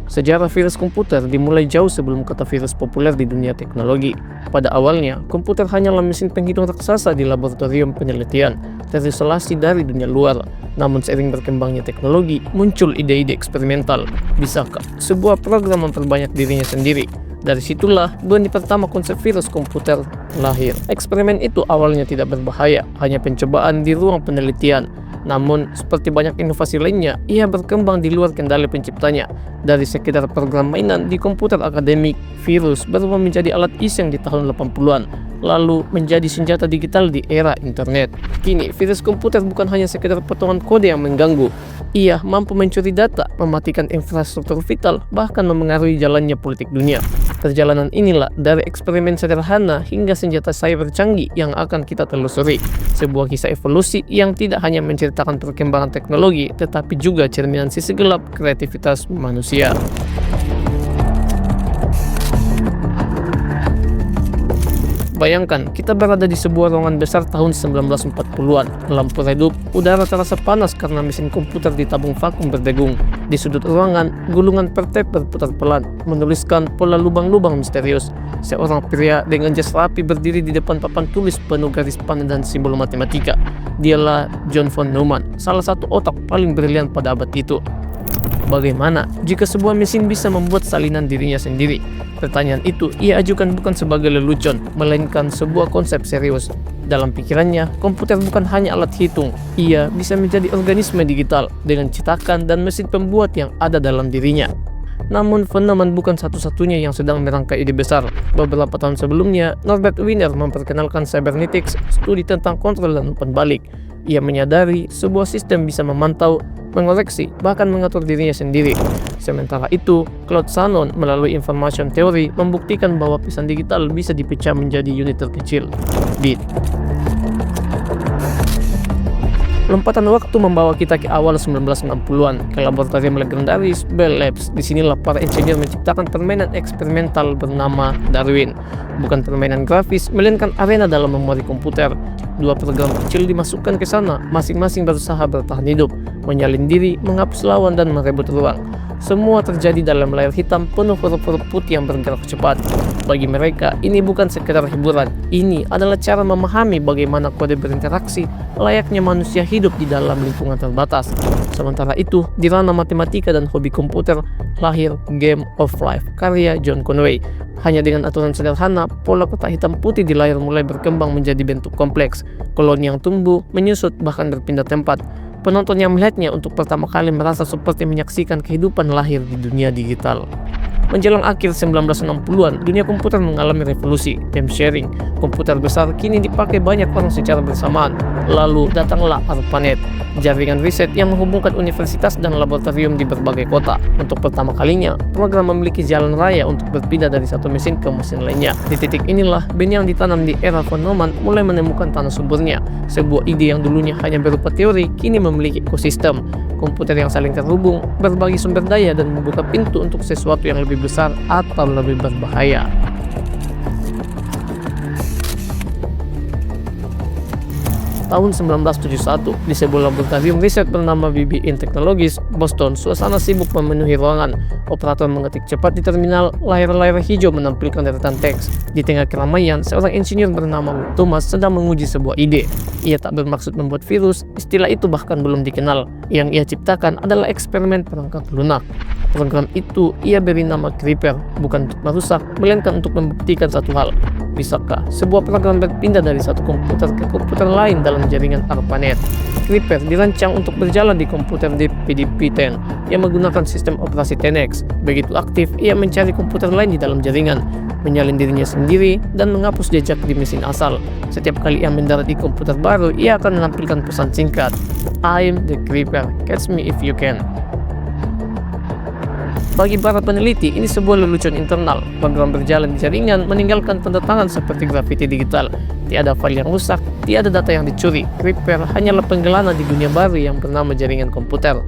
Sejarah virus komputer dimulai jauh sebelum kata virus populer di dunia teknologi. Pada awalnya, komputer hanyalah mesin penghitung raksasa di laboratorium penelitian, terisolasi dari dunia luar. Namun seiring berkembangnya teknologi, muncul ide-ide eksperimental. Bisakah sebuah program memperbanyak dirinya sendiri? Dari situlah benih pertama konsep virus komputer lahir. Eksperimen itu awalnya tidak berbahaya, hanya pencobaan di ruang penelitian. Namun, seperti banyak inovasi lainnya, ia berkembang di luar kendali penciptanya. Dari sekedar program mainan di komputer akademik, virus berubah menjadi alat iseng di tahun 80-an, lalu menjadi senjata digital di era internet. Kini, virus komputer bukan hanya sekedar potongan kode yang mengganggu. Ia mampu mencuri data, mematikan infrastruktur vital, bahkan memengaruhi jalannya politik dunia. Perjalanan inilah dari eksperimen sederhana hingga senjata cyber canggih yang akan kita telusuri. Sebuah kisah evolusi yang tidak hanya menceritakan perkembangan teknologi, tetapi juga cerminan sisi gelap kreativitas manusia. Bayangkan, kita berada di sebuah ruangan besar tahun 1940-an. Lampu redup, udara terasa panas karena mesin komputer di tabung vakum berdegung. Di sudut ruangan, gulungan per tape berputar pelan, menuliskan pola lubang-lubang misterius. Seorang pria dengan jas rapi berdiri di depan papan tulis penuh garis panah dan simbol matematika. Dialah John von Neumann, salah satu otak paling brilian pada abad itu. Bagaimana jika sebuah mesin bisa membuat salinan dirinya sendiri? Pertanyaan itu ia ajukan bukan sebagai lelucon, melainkan sebuah konsep serius. Dalam pikirannya, komputer bukan hanya alat hitung. Ia bisa menjadi organisme digital dengan cetakan dan mesin pembuat yang ada dalam dirinya. Namun, von Neumann bukan satu-satunya yang sedang merangkai ide besar. Beberapa tahun sebelumnya, Norbert Wiener memperkenalkan cybernetics, studi tentang kontrol dan umpan balik. Ia menyadari sebuah sistem bisa memantau, mengoreksi, bahkan mengatur dirinya sendiri. Sementara itu, Claude Shannon melalui information theory membuktikan bahwa pesan digital bisa dipecah menjadi unit terkecil, bit. Lompatan waktu membawa kita ke awal 1960-an, ke laboratorium legendaris Bell Labs. Disinilah para insinyur menciptakan permainan eksperimental bernama Darwin. Bukan permainan grafis, melainkan arena dalam memori komputer. Dua program kecil dimasukkan ke sana, masing-masing berusaha bertahan hidup, menyalin diri, menghapus lawan, dan merebut ruang. Semua terjadi dalam layar hitam penuh huruf-huruf putih yang bergerak cepat. Bagi mereka, ini bukan sekedar hiburan. Ini adalah cara memahami bagaimana kode berinteraksi layaknya manusia hidup di dalam lingkungan terbatas. Sementara itu, di ranah matematika dan hobi komputer, lahir Game of Life, karya John Conway. Hanya dengan aturan sederhana, pola kotak hitam putih di layar mulai berkembang menjadi bentuk kompleks. Koloni yang tumbuh, menyusut, bahkan berpindah tempat. Penonton yang melihatnya untuk pertama kali merasa seperti menyaksikan kehidupan lahir di dunia digital. Menjelang akhir 1960-an, dunia komputer mengalami revolusi, time sharing. Komputer besar kini dipakai banyak orang secara bersamaan. Lalu datanglah ARPANET, jaringan riset yang menghubungkan universitas dan laboratorium di berbagai kota. Untuk pertama kalinya, program memiliki jalan raya untuk berpindah dari satu mesin ke mesin lainnya. Di titik inilah, benih yang ditanam di era von Neumann mulai menemukan tanah suburnya. Sebuah ide yang dulunya hanya berupa teori, kini memiliki ekosistem. Komputer yang saling terhubung, berbagi sumber daya, dan membuka pintu untuk sesuatu yang lebih besar atau lebih berbahaya. Tahun 1971, di sebuah laboratorium riset bernama BBN Technologies, Boston, suasana sibuk memenuhi ruangan. Operator mengetik cepat di terminal, layar-layar hijau menampilkan deretan teks. Di tengah keramaian, seorang insinyur bernama Thomas sedang menguji sebuah ide. Ia tak bermaksud membuat virus, istilah itu bahkan belum dikenal. Yang ia ciptakan adalah eksperimen perangkat lunak. Program itu ia beri nama Creeper, bukan untuk merusak, melainkan untuk membuktikan satu hal. Bisakah sebuah program berpindah dari satu komputer ke komputer lain dalam jaringan ARPANET? Creeper dirancang untuk berjalan di komputer Deep PDP-10 yang menggunakan sistem operasi 10X. Begitu aktif, ia mencari komputer lain di dalam jaringan, menyalin dirinya sendiri, dan menghapus jejak di mesin asal. Setiap kali ia mendarat di komputer baru, ia akan menampilkan pesan singkat, "I'm the Creeper, catch me if you can." Bagi para peneliti, ini sebuah lelucon internal. Program berjalan di jaringan meninggalkan tanda tangan seperti grafiti digital. Tiada file yang rusak, tiada data yang dicuri. Creeper hanyalah penggelana di dunia baru yang bernama jaringan komputer.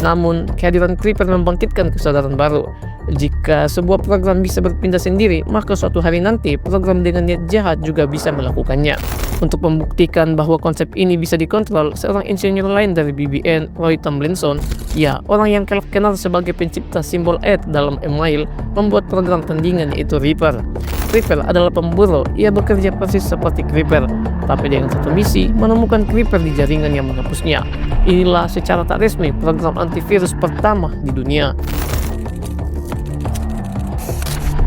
Namun, kehadiran Creeper membangkitkan kesadaran baru. Jika sebuah program bisa berpindah sendiri, maka suatu hari nanti program dengan niat jahat juga bisa melakukannya. Untuk membuktikan bahwa konsep ini bisa dikontrol, seorang insinyur lain dari BBN, Roy Tomlinson, ya orang yang kenal sebagai pencipta simbol ETH dalam email, membuat program tandingan yaitu Reaper. Reaper adalah pemburu, ia bekerja persis seperti Creeper, tapi dengan satu misi, menemukan Creeper di jaringan yang menghapusnya. Inilah secara tak resmi program antivirus pertama di dunia.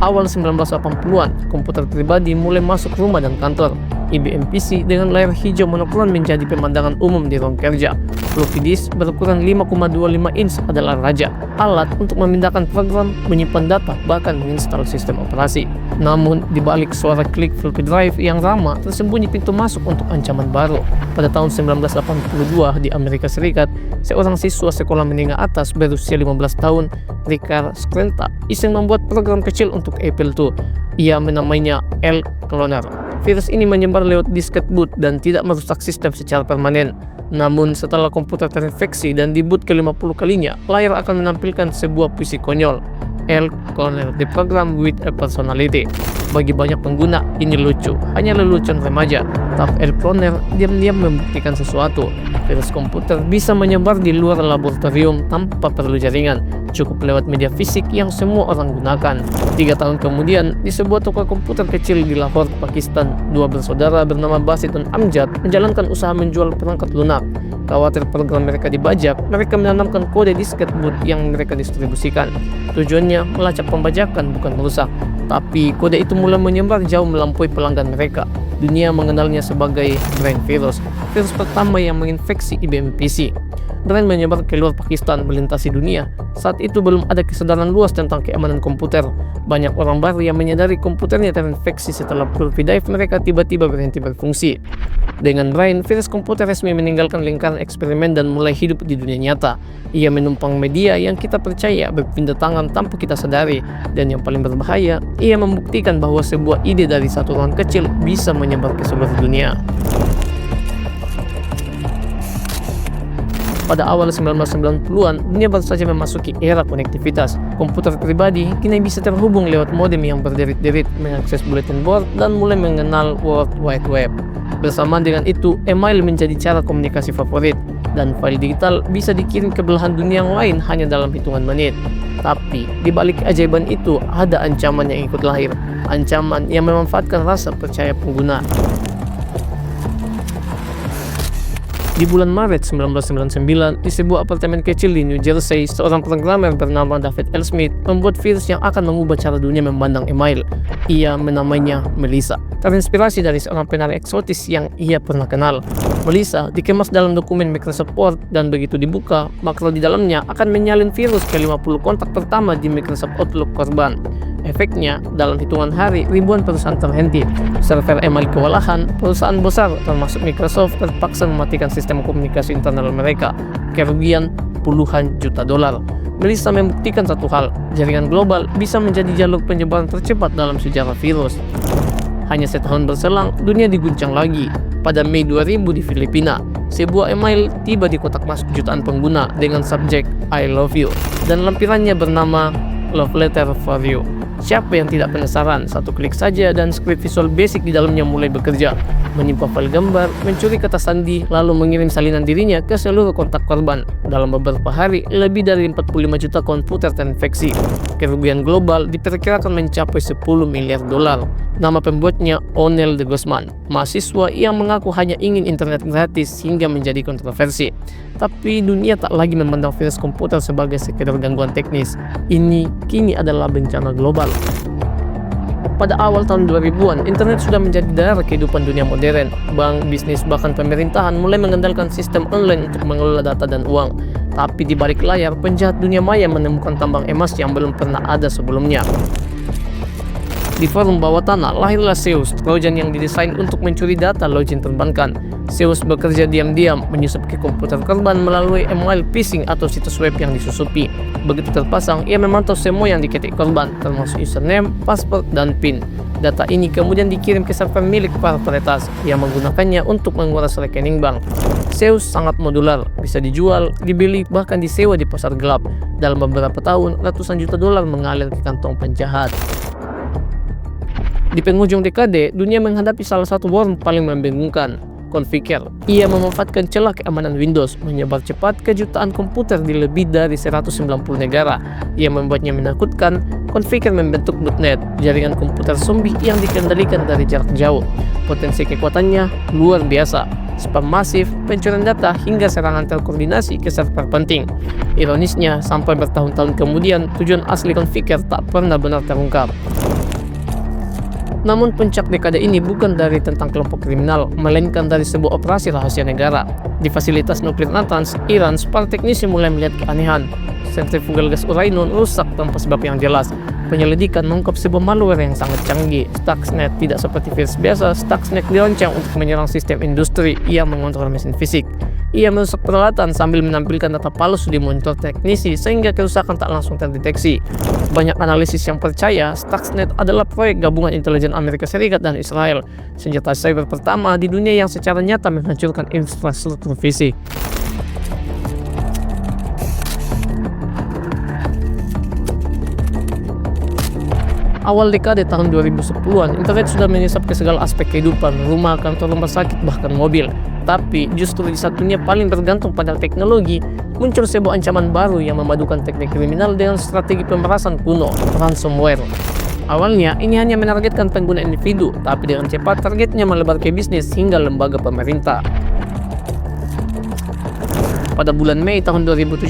Awal 1980-an, komputer pribadi mulai masuk rumah dan kantor. IBM PC dengan layar hijau monokrom menjadi pemandangan umum di ruang kerja. Floppy disk berukuran 5,25 inch adalah raja, alat untuk memindahkan program, menyimpan data, bahkan menginstal sistem operasi. Namun, di balik suara klik floppy drive yang ramah, tersembunyi pintu masuk untuk ancaman baru. Pada tahun 1982 di Amerika Serikat, seorang siswa sekolah menengah atas berusia 15 tahun, Richard Skrenta, iseng membuat program kecil untuk Apple II. Ia menamainya L-Cloner. Virus ini menyebar lewat disket boot dan tidak merusak sistem secara permanen. Namun setelah komputer terinfeksi dan diboot ke-50 kalinya, layar akan menampilkan sebuah puisi konyol. L-Cloner, the program with a personality. Bagi banyak pengguna, ini lucu, hanya lelucon remaja. Tapi L-Cloner diam-diam membuktikan sesuatu. Virus komputer bisa menyebar di luar laboratorium tanpa perlu jaringan, cukup lewat media fisik yang semua orang gunakan. 3 tahun kemudian, di sebuah toko komputer kecil di Lahore, Pakistan, dua bersaudara bernama Basit dan Amjad menjalankan usaha menjual perangkat lunak. Khawatir program mereka dibajak, mereka menanamkan kode disket boot yang mereka distribusikan. Tujuannya melacak pembajakan, bukan merusak. Tapi kode itu mulai menyebar jauh melampaui pelanggan mereka. Dunia mengenalnya sebagai Brain Virus, virus pertama yang menginfeksi IBM PC. Brain menyebar ke luar Pakistan, melintasi dunia. Saat itu belum ada kesadaran luas tentang keamanan komputer. Banyak orang baru yang menyadari komputernya terinfeksi setelah floppy drive mereka tiba-tiba berhenti berfungsi. Dengan Brain, virus komputer resmi meninggalkan lingkaran eksperimen dan mulai hidup di dunia nyata. Ia menumpang media yang kita percaya berpindah tangan tanpa kita sadari. Dan yang paling berbahaya, ia membuktikan bahwa sebuah ide dari satu orang kecil bisa menyebar ke seluruh dunia. Pada awal 1990-an, dunia baru saja memasuki era konektivitas. Komputer pribadi kini bisa terhubung lewat modem yang berderit-derit, mengakses bulletin board, dan mulai mengenal World Wide Web. Bersamaan dengan itu, email menjadi cara komunikasi favorit, dan file digital bisa dikirim ke belahan dunia yang lain hanya dalam hitungan menit. Tapi, di balik keajaiban itu, ada ancaman yang ikut lahir. Ancaman yang memanfaatkan rasa percaya pengguna. Di bulan Maret 1999, di sebuah apartemen kecil di New Jersey, seorang programmer bernama David L. Smith membuat virus yang akan mengubah cara dunia memandang email. Ia menamainya Melissa, terinspirasi dari seorang penari eksotis yang ia pernah kenal. Melissa dikemas dalam dokumen Microsoft Word dan begitu dibuka, makro di dalamnya akan menyalin virus ke 50 kontak pertama di Microsoft Outlook korban. Efeknya, dalam hitungan hari, ribuan perusahaan terhenti. Server email kewalahan, perusahaan besar termasuk Microsoft terpaksa mematikan sistem komunikasi internal mereka. Kerugian puluhan juta dolar. Melissa membuktikan satu hal, jaringan global bisa menjadi jalur penyebaran tercepat dalam sejarah virus. Hanya setahun berselang, dunia diguncang lagi. Pada Mei 2000 di Filipina, sebuah email tiba di kotak masuk jutaan pengguna dengan subjek I love you dan lampirannya bernama Love Letter for You. Siapa yang tidak penasaran? Satu klik saja dan skrip visual basic di dalamnya mulai bekerja. Menyimpan file gambar, mencuri kata sandi, lalu mengirim salinan dirinya ke seluruh kontak korban. Dalam beberapa hari, lebih dari 45 juta komputer terinfeksi. Kerugian global diperkirakan mencapai 10 miliar dolar. Nama pembuatnya Onel de Guzman, mahasiswa yang mengaku hanya ingin internet gratis hingga menjadi kontroversi. Tapi dunia tak lagi memandang virus komputer sebagai sekedar gangguan teknis. Ini kini adalah bencana global. Pada awal tahun 2000-an, internet sudah menjadi darah kehidupan dunia modern. Bank, bisnis, bahkan pemerintahan mulai mengandalkan sistem online untuk mengelola data dan uang. Tapi di balik layar, penjahat dunia maya menemukan tambang emas yang belum pernah ada sebelumnya. Di forum bawah tanah lahirlah Zeus, trojan yang didesain untuk mencuri data login perbankan. Zeus bekerja diam-diam menyusup ke komputer korban melalui email phishing atau situs web yang disusupi. Begitu terpasang, ia memantau semua yang diketik korban, termasuk username, password, dan PIN. Data ini kemudian dikirim ke server milik para peretas yang menggunakannya untuk menguras rekening bank. Zeus sangat modular, bisa dijual, dibeli, bahkan disewa di pasar gelap. Dalam beberapa tahun, ratusan juta dolar mengalir ke kantong penjahat. Di penghujung dekade, dunia menghadapi salah satu worm paling membingungkan, Conficker. Ia memanfaatkan celah keamanan Windows, menyebar cepat ke jutaan komputer di lebih dari 190 negara. Ia membuatnya menakutkan. Conficker membentuk .NET, jaringan komputer zombie yang dikendalikan dari jarak jauh. Potensi kekuatannya luar biasa. Spam masif, pencurian data, hingga serangan terkoordinasi ke server penting. Ironisnya, sampai bertahun-tahun kemudian, tujuan asli Conficker tak pernah benar terungkap. Namun puncak dekade ini bukan dari tentang kelompok kriminal, melainkan dari sebuah operasi rahasia negara. Di fasilitas nuklir Natanz, Iran, para teknisi mulai melihat keanehan. Sentrifugal gas uranon rusak tanpa sebab yang jelas. Penyelidikan mengungkap sebuah malware yang sangat canggih. Stuxnet tidak seperti virus biasa. Stuxnet dirancang untuk menyerang sistem industri yang mengontrol mesin fisik. Ia merusak peralatan sambil menampilkan data palsu di monitor teknisi sehingga kerusakan tak langsung terdeteksi. Banyak analisis yang percaya Stuxnet adalah proyek gabungan intelijen Amerika Serikat dan Israel, senjata cyber pertama di dunia yang secara nyata menghancurkan infrastruktur fisik. Awal dekade tahun 2010-an, internet sudah menyesap ke segala aspek kehidupan, rumah, kantor, rumah sakit, bahkan mobil. Tapi justru di saat dunia paling bergantung pada teknologi, muncul sebuah ancaman baru yang memadukan teknik kriminal dengan strategi pemerasan kuno, ransomware. Awalnya, ini hanya menargetkan pengguna individu, tapi dengan cepat targetnya melebar ke bisnis hingga lembaga pemerintah. Pada bulan Mei tahun 2017,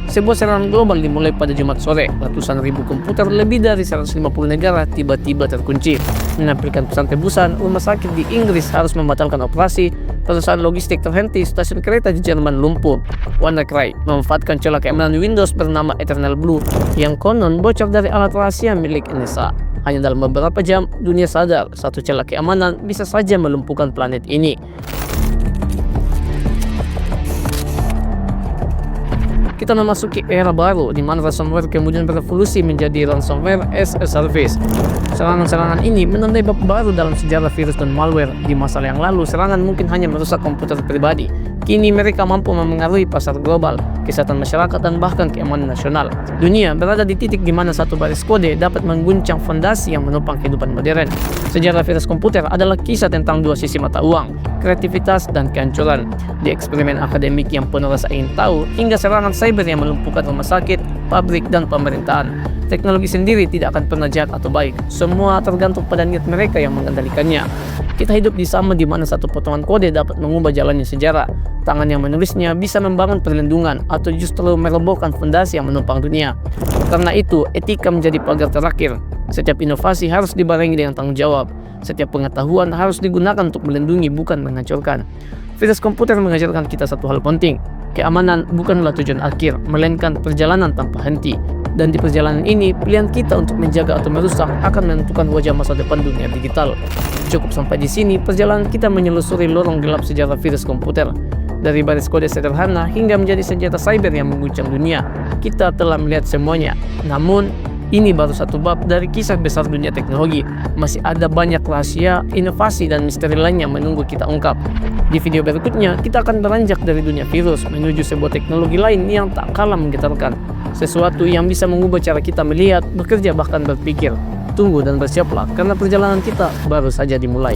sebuah serangan global dimulai pada Jumat sore. Ratusan ribu komputer lebih dari 150 negara tiba-tiba terkunci. Menampilkan pesan tebusan, rumah sakit di Inggris harus membatalkan operasi, perusahaan logistik terhenti, stasiun kereta di Jerman lumpuh. WannaCry memanfaatkan celah keamanan Windows bernama Eternal Blue yang konon bocor dari alat rahasia milik NSA. Hanya dalam beberapa jam, dunia sadar satu celah keamanan bisa saja melumpuhkan planet ini. Kita memasuki era baru di mana ransomware kemudian berevolusi menjadi ransomware as a service. Serangan-serangan ini menandai bab baru dalam sejarah virus dan malware. Di masa yang lalu, serangan mungkin hanya merusak komputer pribadi. Kini mereka mampu memengaruhi pasar global, kesehatan masyarakat, dan bahkan keamanan nasional. Dunia berada di titik di mana satu baris kode dapat mengguncang fondasi yang menopang kehidupan modern. Sejarah virus komputer adalah kisah tentang dua sisi mata uang, kreativitas dan kehancuran. Di eksperimen akademik yang penuh rasa ingin tahu, hingga serangan cyber yang melumpuhkan rumah sakit, pabrik, dan pemerintahan. Teknologi sendiri tidak akan pernah jahat atau baik. Semua tergantung pada niat mereka yang mengendalikannya. Kita hidup di zaman di mana satu potongan kode dapat mengubah jalannya sejarah. Tangan yang menulisnya bisa membangun perlindungan atau justru merobohkan fondasi yang menopang dunia. Karena itu, etika menjadi pagar terakhir. Setiap inovasi harus dibarengi dengan tanggung jawab. Setiap pengetahuan harus digunakan untuk melindungi, bukan menghancurkan. Virus komputer mengajarkan kita satu hal penting. Keamanan bukanlah tujuan akhir, melainkan perjalanan tanpa henti. Dan di perjalanan ini, pilihan kita untuk menjaga atau merusak akan menentukan wajah masa depan dunia digital. Cukup sampai di sini, perjalanan kita menyelusuri lorong gelap sejarah virus komputer. Dari baris kode sederhana hingga menjadi senjata cyber yang mengguncang dunia, kita telah melihat semuanya. Namun, ini baru satu bab dari kisah besar dunia teknologi. Masih ada banyak rahasia, inovasi, dan misteri lain yang menunggu kita ungkap. Di video berikutnya, kita akan beranjak dari dunia virus menuju sebuah teknologi lain yang tak kalah menggetarkan. Sesuatu yang bisa mengubah cara kita melihat, bekerja, bahkan berpikir. Tunggu dan bersiaplah, karena perjalanan kita baru saja dimulai.